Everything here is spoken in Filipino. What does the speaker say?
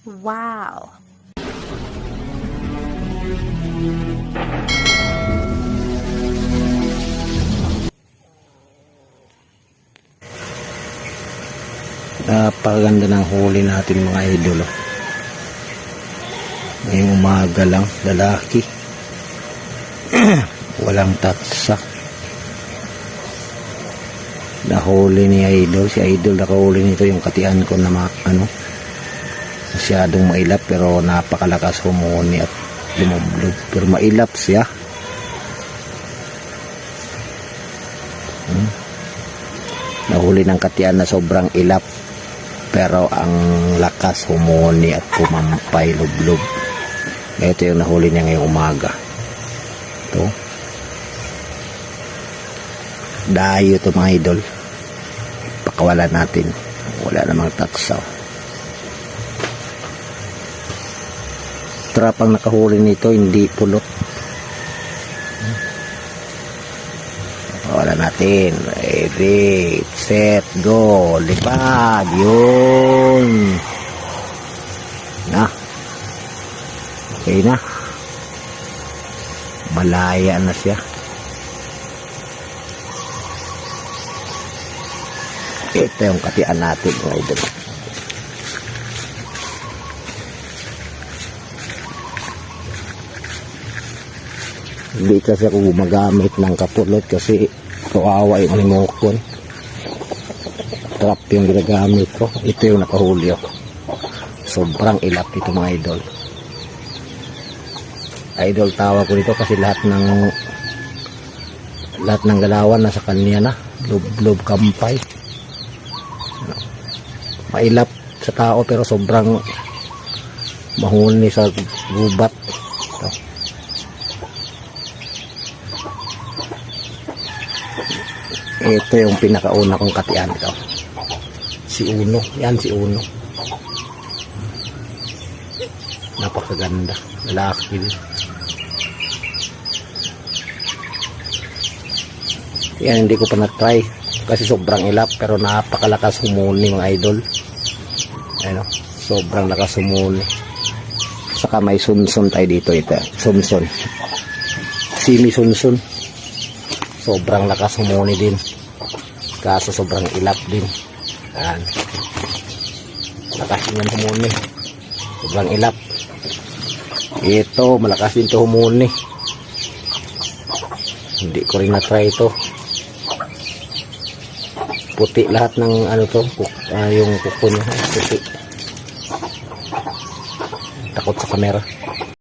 Wow! Napakaganda ng huli natin mga idol. Ngayong umaga lang, lalaki. Walang tatsa. Nahuli ni idol. Si idol nakahuli nito, yung katian ko na masyadong mailap pero napakalakas humuni at lumublob. Pero mailap siya. Nahuli ng katian na sobrang ilap pero ang lakas humuni at pumampay lublob. Ito yung nahuli niya ngayong umaga. Ito. Dayo ito mga idol. Pakawalan natin. Wala namang taksaw. Trapang nakahuli nito, hindi pulot. Pakawalan natin. Ready, set, go. Lipad. Yun. Na. Okay na. Malaya na siya. Ito yung katian natin mga idol. Hindi kasi ako gumagamit ng kapulot kasi kawawa yung limokon. Trap yung ginagamit ko. Ito yung nakahuli ako. Sobrang ilap ito mga idol. Idol tawag ko dito kasi lahat ng galawan nasa kanya na. Lublob kampay. Mailap sa tao pero sobrang mahuni sa gubat. Ito yung pinakauna kong katian ito. Si Uno. Yan si Uno. Napakaganda. Lalaki din. Yan hindi ko pa na-try kasi sobrang ilap pero napakalakas humuni mga idol. Ano, sobrang lakas humuni. Saka may sunsun tayo dito ito. Sunsun. Simi sunsun. Sobrang lakas humuni din. Kaso sobrang ilap din. Yan. Lakas din yan humuni. Sobrang ilap. Ito, malakas din to humuni. Hindi ko rin na-try ito. Puti lahat ng ano to, yung kuko niya. Puti. Takot sa kamera.